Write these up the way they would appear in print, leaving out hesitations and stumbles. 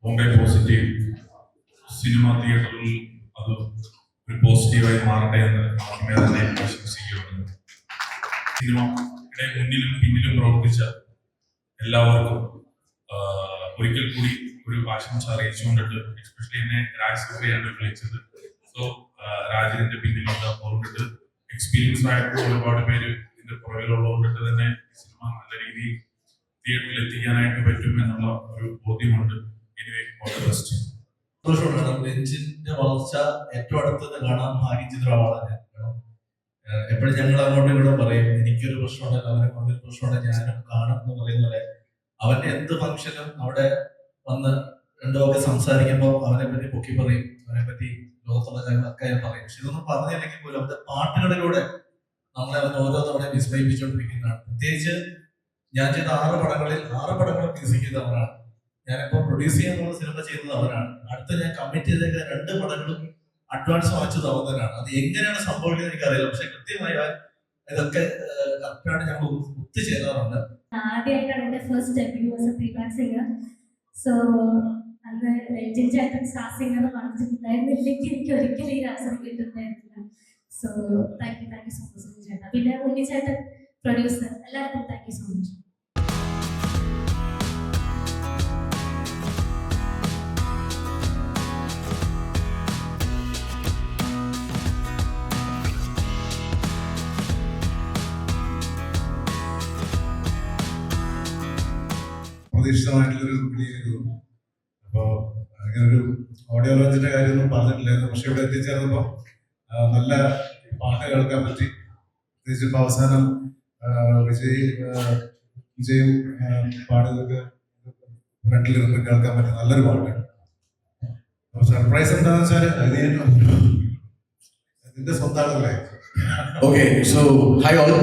Bombay positive cinema തിയേറ്ററിൽ അത് ഒരു പോസിറ്റീവായി മാറട്ടെ എന്ന് ആദ്യമേ തന്നെ ആശംസിക്കുകയാണ്. സിനിമയുടെ മുന്നിലും പിന്നിലും പ്രവർത്തിച്ച എല്ലാവർക്കും ഒരിക്കൽ കൂടി ഒരു ആശംസ അറിയിച്ചുകൊണ്ടിട്ട്, എസ്പെഷ്യലി എന്നെ രാജസഭയാണ് വിളിച്ചത്. സോ രാജന്റെ പിന്നിലുണ്ട് അതുകൊണ്ടിട്ട് എക്സ്പീരിയൻസ് ആയിട്ടുള്ള ഒരുപാട് പേര് ഇതിന്റെ പുറകിലുള്ളതുകൊണ്ടിട്ട് തന്നെ സിനിമ നല്ല രീതിയിൽ തിയേറ്ററിൽ എത്തിക്കാനായിട്ട് പറ്റും എന്നുള്ള ഒരു ബോധ്യമുണ്ട്. രഞ്ജിന്റെ വളർച്ച ഏറ്റവും അടുത്തത് കാണാൻ ഭാഗ്യം ചെയ്ത ഒരാളാണ് ഞാൻ. എപ്പോഴും ഞങ്ങൾ അങ്ങോട്ടും ഇവിടെ പറയും, എനിക്കൊരു പ്രശ്നമുണ്ടെങ്കിൽ അവനൊരു പ്രശ്നമുണ്ടെങ്കിൽ ഞാനും കാണും എന്ന് പറയുന്ന പോലെ അവന്റെ എന്ത് ഫംഗ്ഷനും അവിടെ വന്ന് രണ്ടുമൊക്കെ സംസാരിക്കുമ്പോൾ അവനെ പറ്റി പൊക്കി പറയും, അവനെ പറ്റി ലോകത്തുള്ള കാര്യങ്ങളൊക്കെ ഞാൻ പറയും. പക്ഷെ ഇതൊന്നും പറഞ്ഞില്ലെങ്കിൽ പോലും അവന്റെ പാട്ടുകളിലൂടെ നമ്മളെ അവൻ ഓരോ തവണ വിസ്മയിപ്പിച്ചുകൊണ്ടിരിക്കുന്നതാണ്. പ്രത്യേകിച്ച് ഞാൻ ചെയ്ത 6 പടങ്ങളിൽ 6 പടങ്ങൾ മ്യൂസിക് ചെയ്ത അവനാണ്. ഞാനിപ്പോ പ്രൊഡ്യൂസ് ചെയ്യാൻ പോകുന്ന സിനിമ ചെയ്തത് അവനാണ്. അടുത്ത ഞാൻ കമ്മിറ്റ് ചെയ്തേക്ക 2 പടങ്ങളും അഡ്വാൻസ് വാങ്ങിച്ചത് അവനാണ്. അത് എങ്ങനെയാണ് സംഭവിക്കുന്നത് എനിക്കറിയില്ല, പക്ഷെ കൃത്യമായി ഇതൊക്കെ കറക്റ്റാണ് ഞങ്ങൾ ഒത്തുചേരാറുണ്ട്. ആദ്യമായിട്ടാണ് എന്റെ first debut as A playback singer. So അന്ന് രഞ്ജിൻ ചേട്ടൻ സ്റ്റാർ സിംഗർ പറഞ്ഞിട്ടുണ്ടായിരുന്നില്ലെങ്കിൽ എനിക്ക് ഒരിക്കലും ഈ അവസരം കിട്ടുന്നുണ്ടായിരുന്നില്ല. So thank you so much ചേട്ടാ. പിന്നെ ഉണ്ണി ചേട്ടൻ പ്രൊഡ്യൂസർ, എല്ലാവർക്കും താങ്ക് യു സോ മച്ച്. പ്രതീക്ഷിതമായിട്ടുള്ളൊരു വിളിയായിരുന്നു. അപ്പോൾ അങ്ങനെ ഒരു ഓഡിയോ ലോഞ്ചിന്റെ കാര്യമൊന്നും പറഞ്ഞിട്ടില്ലായിരുന്നു, പക്ഷെ ഇവിടെ എത്തിച്ചേർന്നപ്പോൾ നല്ല പാട്ട് കേൾക്കാൻ പറ്റി. പ്രത്യേകിച്ച് ഇപ്പോൾ അവസാനം വിജയും പാടുകൾക്ക് ഫ്രണ്ടിലിരുന്ന് കേൾക്കാൻ പറ്റി നല്ലൊരു പാട്ട്. അപ്പോൾ സർപ്രൈസ് എന്താണെന്ന് വെച്ചാൽ ഇതിന്റെ സ്വന്തമാണല്ലേ. Okay, so hi all.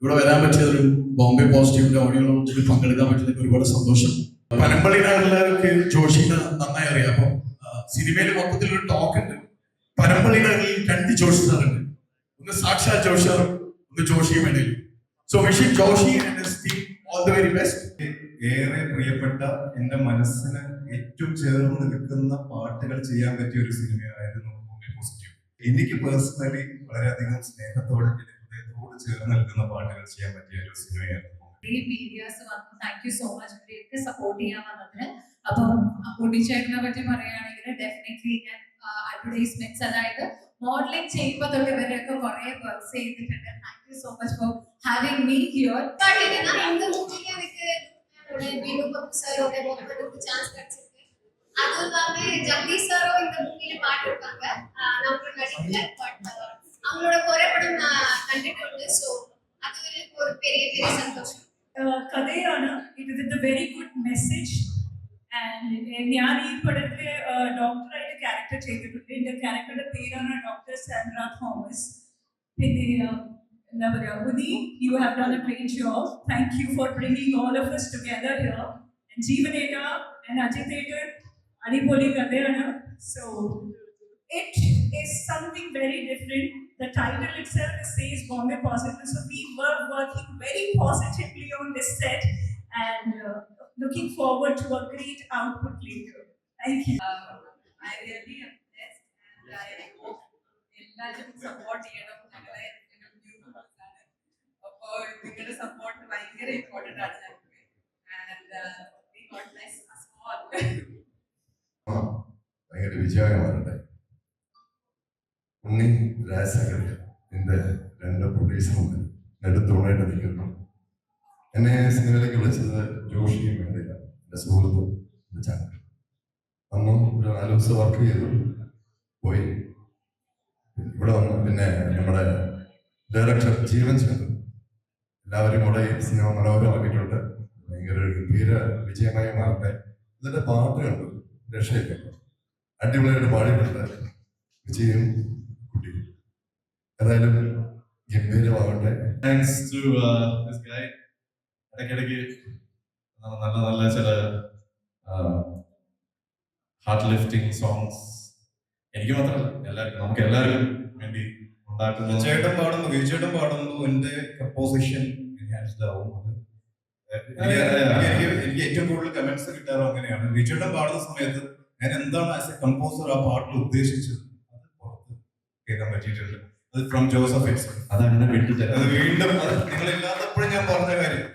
ഇവിടെ വരാൻ പറ്റിയതൊരു ബോംബെ പോസിറ്റീവിന്റെ ഓഡിയോ ലോഞ്ചിൽ പങ്കെടുക്കാൻ പറ്റുന്നതിൽ ഒരുപാട് സന്തോഷം. പനമ്പള്ളിയുടെ എല്ലാവർക്കും ജോഷിനെ നന്നായി അറിയാം. അപ്പം സിനിമയിൽ മൊത്തത്തിൽ ഒരു ടോക്ക് ഉണ്ട്. പനമ്പള്ളിയുടെ 2 ജോഷി സാറുണ്ട്, ഒന്ന് സാക്ഷാത് ജോഷി സാറും ഒന്ന് ജോഷിയും ഇടയിൽ. So wishing Joshi and his team all the very best. ഏറെ പ്രിയപ്പെട്ട എന്റെ മനസ്സിന് ഏറ്റവും ചേർന്ന് നിൽക്കുന്ന പാട്ടുകൾ ചെയ്യാൻ പറ്റിയ ഒരു സിനിമയായിരുന്നു ബോംബെ പോസിറ്റീവ്. എനിക്ക് പേഴ്സണലി വളരെയധികം സ്നേഹത്തോടെ ഹൃദയത്തോട് ചേർന്ന് നിൽക്കുന്ന പാട്ടുകൾ ചെയ്യാൻ പറ്റിയ ഒരു സിനിമയായിരുന്നു. മീഡിയാസ് വന്നു, താങ്ക് യു സോ മച്ച് ഇവരെയൊക്കെ സപ്പോർട്ട് ചെയ്യാൻ വന്നതിന്. അപ്പം ഉണ്ണിച്ചേട്ടനെ പറ്റി പറയുകയാണെങ്കിൽ ഡെഫിനറ്റ്ലി ഞാൻ അഡ്വർടൈസ്മെന്റ്സ്, അതായത് മോഡലിംഗ് ചെയ്യുമ്പോൾ തൊട്ട് ഇവരെയൊക്കെ കുറെ വർക്ക്സ് ചെയ്തിട്ടുണ്ട്. Thank you so much for having me here. அதுவும் இல்லாம ஜெகதீஷ் சாரும் இந்த மூவில பாட்டு இருக்காங்க, நம்ம நடிக்கல, பட் அவங்களோட குறைபடம் நான் கண்டுட்டு. ஸோ அது ஒரு பெரிய சந்தோஷம். കഥയാണ് ഇത്. With a very good message. And ഞാൻ ഈ പടത്തില് ഡോക്ടറായിട്ട് ക്യാരക്ടർ ചെയ്തിട്ടുണ്ട്. എൻ്റെ ക്യാരക്ടറുടെ പേരാണ് ഡോക്ടർ സാൻഡ്ര തോമസ്. പിന്നെ എന്താ പറയുക, ഉദി, you have done a great job. Thank you for bringing all of us together here. And ജീവനേട്ട and അജിത് ഏട്ടൻ അടിപൊളി കഥയാണ്. So it is something very different. The title itself says Bombay Positive. So we were working very positively on this set and looking forward to a great output later. Thank you. I really am blessed and I hope എല്ലാവരും support ചെയ്യണം. ഞങ്ങളെ അപ്പോൾ നിങ്ങളുടെ support ഭയങ്കര important ആണ് ഞങ്ങൾക്ക്. And we God bless us all. ഭയങ്കര വിജയമാകട്ടെ. ഉണ്ണി, രാജശേഖരൻ, എൻ്റെ 2 പ്രൊഡ്യൂസർമാർ നെടുത്തോണായിട്ട് നിൽക്കുന്നു. എന്നെ സിനിമയിലേക്ക് വിളിച്ചത് ജോഷിയും വേണ്ടിയില്ല, എൻ്റെ സുഹൃത്തും എൻ്റെ ചാനൽ. അന്നും ഒരു 4 ദിവസം വർക്ക് ചെയ്തു പോയി. ഇവിടെ വന്നു പിന്നെ നമ്മുടെ ഡയറക്ടർ ജീവൻ ചേർന്നു. എല്ലാവരും കൂടെ ഈ സിനിമ മനോഹരമാക്കിയിട്ടുണ്ട്. ഭയങ്കര ഒരു ഗംഭീര വിജയമായി മാറട്ടെ. ഇതിൻ്റെ പാട്ട് കണ്ടു, രക്ഷയില്ല, അടിപൊളിയായിട്ട് പാടിയിട്ടുണ്ട് വിജയും കുട്ടി. ഏതായാലും ഗംഭീരമാകട്ടെ. Thanks to this guy. ഇടയ്ക്കിടയ്ക്ക് നല്ല നല്ല ചില ഹാർട്ട് ലിഫ്റ്റിംഗ് സോങ്സ് എനിക്ക് മാത്രമല്ല എല്ലാവർക്കും, നമുക്ക് എല്ലാവർക്കും വേണ്ടി ഉണ്ടാക്കുന്ന. ചേട്ടൻ പാടുമ്പോൾ, വിജയേട്ടൻ പാടുമ്പോൾ എൻ്റെ കമ്പോസിഷൻ എൻഹാൻസ്ഡ് ആവും. എനിക്ക് ഏറ്റവും ഏറ്റവും കൂടുതൽ കമന്റ്സ് കിട്ടാറും അങ്ങനെയാണ്. വിജയുടെ പാടുന്ന സമയത്ത് ഞാൻ എന്താണ് ആസ് എ കമ്പോസർ ആ പാട്ടിൽ ഉദ്ദേശിച്ചത് അത് പുറത്ത് കേൾക്കാൻ പറ്റിയിട്ടുണ്ട്. അത് ഫ്രം ജോസഫ് എക്സൺ. അതങ്ങനെ വിട്ടു അത് വീണ്ടും അത് നിങ്ങളില്ലാത്തപ്പോഴും ഞാൻ പറഞ്ഞ കാര്യം